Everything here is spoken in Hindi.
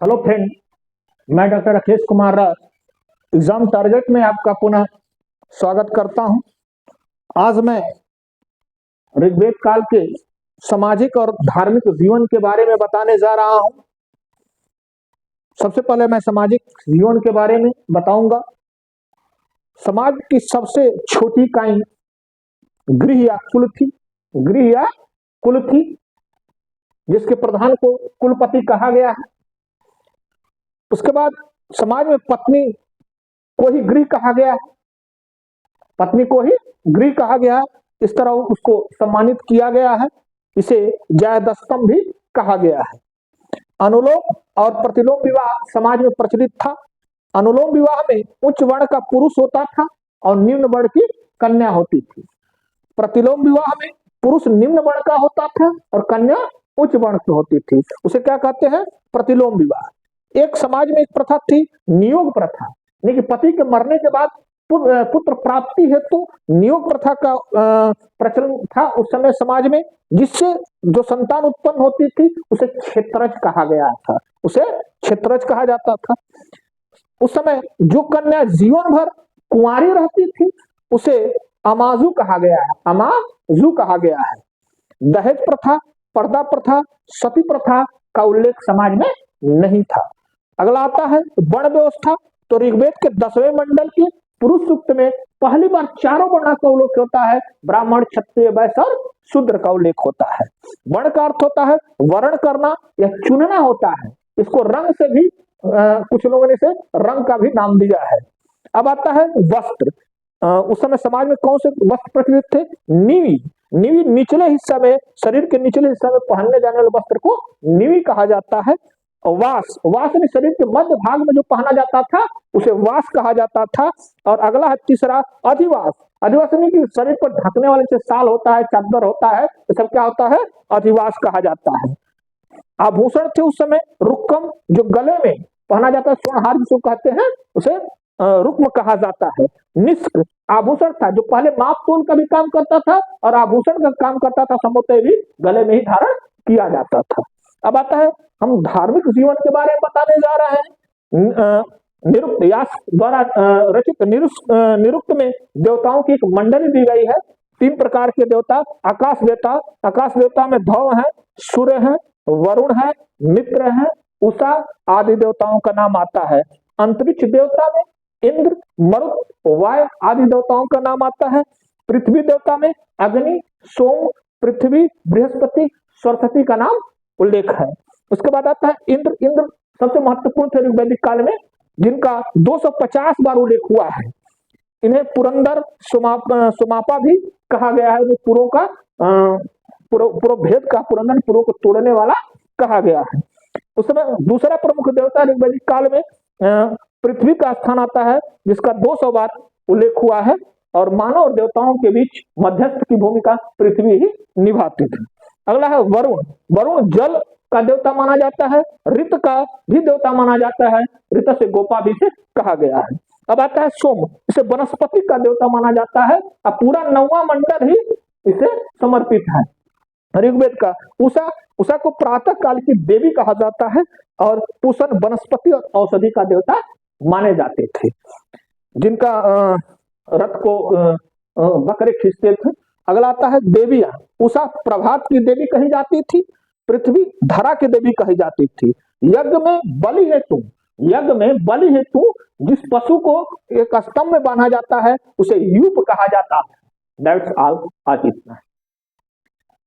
हेलो फ्रेंड, मैं doctor Rakesh Kumar Raj exam target में आपका पुनः स्वागत करता हूं। आज मैं ऋग्वेद काल के सामाजिक और धार्मिक जीवन के बारे में बताने जा रहा हूं। सबसे पहले मैं सामाजिक जीवन के बारे में बताऊंगा। समाज की सबसे छोटी इकाई गृह या कुल थी। गृह या कुल थी, जिसके प्रधान को कुलपति कहा गया है। उसके बाद समाज में पत्नी को ही गृह कहा गया है। पत्नी को ही गृह कहा गया है, इस तरह उसको सम्मानित किया गया है। इसे जायदस्तम भी कहा गया है। अनुलोम और प्रतिलोम विवाह समाज में प्रचलित था। अनुलोम विवाह में उच्च वर्ण का पुरुष होता था और निम्न वर्ण की कन्या होती थी। प्रतिलोम विवाह में पुरुष निम्न वर्ण का होता था और कन्या उच्च वर्ण की होती थी। उसे क्या कहते हैं? प्रतिलोम विवाह। एक समाज में एक प्रथा थी नियोग प्रथा, यानी कि पति के मरने के बाद पुत्र प्राप्ति हेतु नियोग प्रथा का प्रचलन था उस समय समाज में, जिससे जो संतान उत्पन्न होती थी उसे क्षेत्रज कहा गया था। उसे क्षेत्रज कहा जाता था। उस समय जो कन्या जीवन भर कुंवारी रहती थी उसे अमाजू कहा गया है। अमाजू कहा गया है। दहेज प्रथा, पर्दा प्रथा, सती प्रथा का उल्लेख समाज में नहीं था। अगला आता है वर्ण व्यवस्था। तो ऋग्वेद के 10वें मंडल के पुरुष सूक्त में पहली बार चारों वर्ण का उल्लेख होता है। ब्राह्मण, क्षत्रिय, वैश्य और शूद्र का उल्लेख होता है। वर्ण का अर्थ होता है वर्ण करना या चुनना होता है। इसको रंग से भी कुछ लोगों ने इसे रंग का भी नाम दिया है। अब आता है वस्त्र। उस समय समाज में कौन से वस्त्र प्रचलित थे? नीवी। नीवी निचले हिस्सा में, शरीर के निचले हिस्सा में पहनने जाने वाले वस्त्र को नीवी कहा जाता है। वास, वास में शरीर के मध्य भाग में जो पहना जाता था उसे वास कहा जाता था। और अगला है तीसरा अधिवास। अधिवास यानी कि शरीर पर ढकने वाले से शाल होता है, चादर होता है, ये सब क्या होता है? अधिवास कहा जाता है। आभूषण थे उस समय रुक्कम, जो गले में पहना जाता है, स्वर्णहार जिसको कहते हैं, उसे रुक्म कहा जाता है। निष्क आभूषण था जो पहले माप तोल का भी काम करता था और आभूषण का काम करता था, संभवतः भी गले में ही धारण किया जाता था। अब आता है हम धार्मिक जीवन के बारे में बताने जा रहे हैं। निरुक्त व्यास द्वारा रचित निरुक्त में देवताओं की एक मंडली दी गई है। 3 प्रकार के देवता। आकाश देवता, आकाश देवता में धव है, सूर्य है, वरुण है, मित्र है, उषा आदि देवताओं का नाम आता है। अंतरिक्ष देवता में इंद्र, मरुत, वायु आदि देवताओं का नाम आता है। पृथ्वी देवता में अग्नि, सोम, पृथ्वी, बृहस्पति, सरस्वती का नाम उल्लेख है। उसके बाद आता है इंद्र। इंद्र सबसे महत्वपूर्ण थे ऋग्वैदिक काल में, जिनका 250 बार उल्लेख हुआ है। इन्हें पुरंदर, सुमापा भी कहा गया है। पुरों का पुरोभेद का, पुरंदर पुरों को तोड़ने वाला कहा गया है। उस समय दूसरा प्रमुख देवता ऋग्वैदिक काल में पृथ्वी का स्थान आता है, जिसका 200 बार उल्लेख हुआ है। और मानव और देवताओं के बीच मध्यस्थ की भूमिका पृथ्वी ही निभाती थी। अगला है वरुण। वरुण जल का देवता माना जाता है, ऋत का भी देवता माना जाता है। ऋत से गोपा भी से कहा गया है। अब आता है सोम। इसे वनस्पति का देवता माना जाता है। अब पूरा 9वां मंडल ही इसे समर्पित है। ऋग्वेद का उषा, उषा को प्रातः काल की देवी कहा जाता है और पूषण वनस्पति और औषधि का देवता माने जाते थे, जिनका रथ को बकरे खींचते थे। अगला आता है देवियां। उषा प्रभात की देवी कही जाती थी। पृथ्वी धरा की देवी कही जाती थी। यज्ञ में बलि हेतु, यज्ञ में बलि हेतु जिस पशु को एक स्तंभ में बांधा जाता है उसे यूप कहा जाता है। That's all. आज इतना।